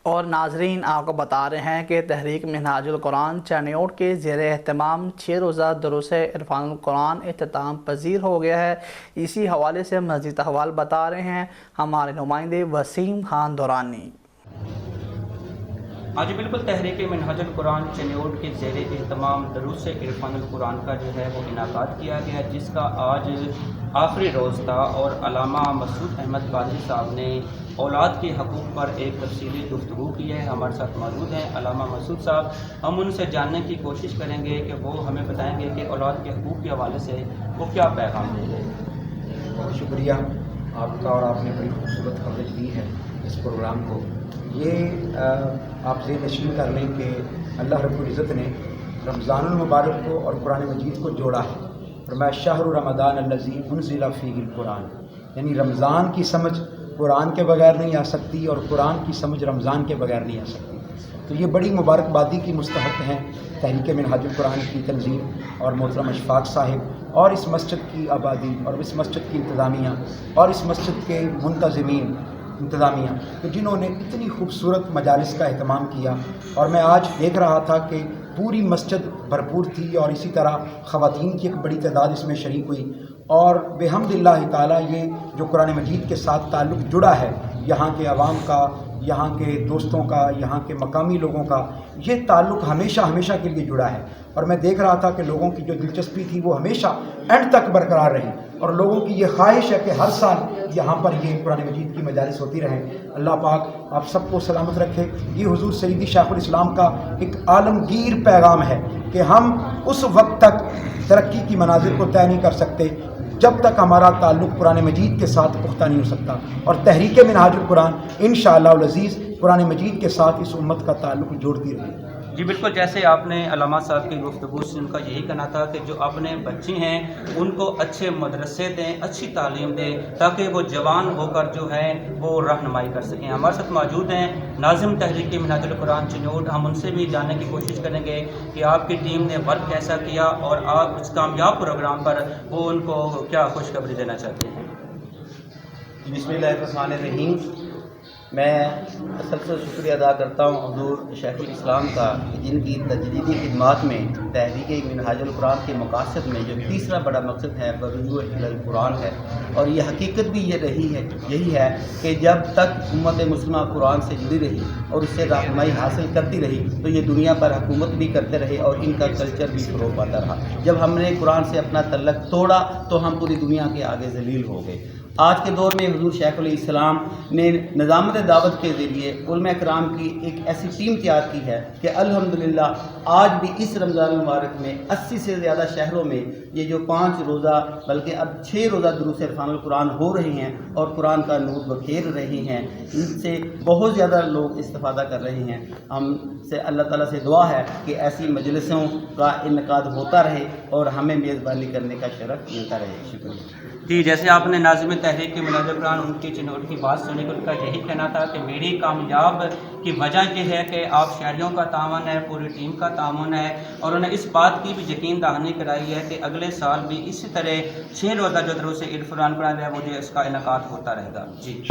اور ناظرین آپ کو بتا رہے ہیں کہ تحریک منہاج القرآن چنیوٹ کے زیر اہتمام 6 روزہ دروس عرفان القرآن اختتام پذیر ہو گیا ہے۔ اسی حوالے سے مزید احوال بتا رہے ہیں ہمارے نمائندے وسیم خان دورانی۔ آج بالکل تحریک منہاج القرآن چنیوٹ کے زیر اہتمام دروس عرفان القرآن کا جو ہے وہ انعقاد کیا گیا، جس کا آج آخری روز تھا، اور علامہ مسعود احمد قادری صاحب نے اولاد کے حقوق پر ایک تفصیلی گفتگو کی ہے۔ ہمارے ساتھ موجود ہیں علامہ مسعود صاحب، ہم ان سے جاننے کی کوشش کریں گے کہ وہ ہمیں بتائیں گے کہ اولاد کے حقوق کے حوالے سے وہ کیا پیغام دیں گے۔ بہت شکریہ آپ کا، اور آپ نے بڑی خوبصورت کوریج دی ہے اس پروگرام کو۔ یہ آپ ذہن نشین کر لیں کہ اللہ رب العزت نے رمضان المبارک کو اور قرآن مجید کو جوڑا ہے، فرمایا شہر رمضان الذی انزل فیہ القرآن، یعنی رمضان کی سمجھ قرآن کے بغیر نہیں آ سکتی، اور قرآن کی سمجھ رمضان کے بغیر نہیں آ سکتی۔ تو یہ بڑی مبارکبادی کی مستحق ہیں تحریک منہاج القرآن کی تنظیم اور محترم اشفاق صاحب، اور اس مسجد کی آبادی، اور اس مسجد کی انتظامیہ، اور اس مسجد کے منتظمین انتظامیہ، کہ جنہوں نے اتنی خوبصورت مجالس کا اہتمام کیا۔ اور میں آج دیکھ رہا تھا کہ پوری مسجد بھرپور تھی، اور اسی طرح خواتین کی ایک بڑی تعداد اس میں شریک ہوئی، اور بحمد اللہ تعالیٰ یہ جو قرآن مجید کے ساتھ تعلق جڑا ہے، یہاں کے عوام کا، یہاں کے دوستوں کا، یہاں کے مقامی لوگوں کا، یہ تعلق ہمیشہ کے لیے جڑا ہے۔ اور میں دیکھ رہا تھا کہ لوگوں کی جو دلچسپی تھی وہ ہمیشہ اینڈ تک برقرار رہی، اور لوگوں کی یہ خواہش ہے کہ ہر سال یہاں پر یہ قرآن مجید کی مجالس ہوتی رہیں۔ اللہ پاک آپ سب کو سلامت رکھے۔ یہ حضور سیدی شیخ الاسلام کا ایک عالمگیر پیغام ہے کہ ہم اس وقت تک ترقی کی منازل کو طے نہیں کر سکتے جب تک ہمارا تعلق قرآن مجید کے ساتھ پختہ نہیں ہو سکتا، اور تحریک منہاج القرآن انشاءاللہ العزیز قرآن مجید کے ساتھ اس امت کا تعلق جوڑتی رہے گی۔ جی بالکل، جیسے آپ نے علامہ صاحب کی گفتگو سے ان کا یہی کہنا تھا کہ جو اپنے بچے ہیں ان کو اچھے مدرسے دیں، اچھی تعلیم دیں، تاکہ وہ جوان ہو کر جو ہے وہ رہنمائی کر سکیں۔ ہمارے ساتھ موجود ہیں ناظم تحریک منہاج القرآن چنیوٹ، ہم ان سے بھی جاننے کی کوشش کریں گے کہ آپ کی ٹیم نے ورک کیسا کیا، اور آپ اس کامیاب پروگرام پر وہ ان کو کیا خوشخبری دینا چاہتے ہیں۔ بسم اللہ الرحمن الرحیم۔ میں اصل سے شکریہ ادا کرتا ہوں حضور شیخ الاسلام کا، جن کی تجدیدی خدمات میں تحریک منہاج القرآن کے مقاصد میں جو تیسرا بڑا مقصد ہے رجوع الی القرآن ہے، اور یہ حقیقت بھی یہی ہے کہ جب تک امت مسلمہ قرآن سے جڑی رہی اور اس سے رہنمائی حاصل کرتی رہی تو یہ دنیا پر حکومت بھی کرتے رہے، اور ان کا کلچر بھی فروغ پاتا رہا۔ جب ہم نے قرآن سے اپنا تعلق توڑا تو ہم پوری دنیا کے آگے ذلیل ہو گئے۔ آج کے دور میں حضور شیخ علیہ السلام نے نظامت دعوت کے ذریعے علماء کرام کی ایک ایسی ٹیم تیار کی ہے کہ الحمدللہ آج بھی اس رمضان المبارک میں 80 سے زیادہ شہروں میں یہ جو 5 روزہ بلکہ اب 6 روزہ دروس عرفان القرآن ہو رہے ہیں، اور قرآن کا نور بکھیر رہے ہیں، ان سے بہت زیادہ لوگ استفادہ کر رہے ہیں۔ ہم سے اللہ تعالیٰ سے دعا ہے کہ ایسی مجلسوں کا انعقاد ہوتا رہے اور ہمیں میزبانی کرنے کا شرف ملتا رہے۔ شکریہ۔ جی، جیسے آپ نے ناظم تحریک منہاج القرآن ان کی چنوٹ کی بات سنی، ان کا یہی کہنا تھا کہ میری کامیاب کی وجہ یہ ہے کہ آپ شہریوں کا تعاون ہے، پوری ٹیم کا تعاون ہے، اور انہیں اس بات کی بھی یقین دہانی کرائی ہے کہ اگلے سال بھی اسی طرح 6 روزہ جو دروس عرفان القرآن ہے وہ جو اس کا انعقاد ہوتا رہے گا۔ جی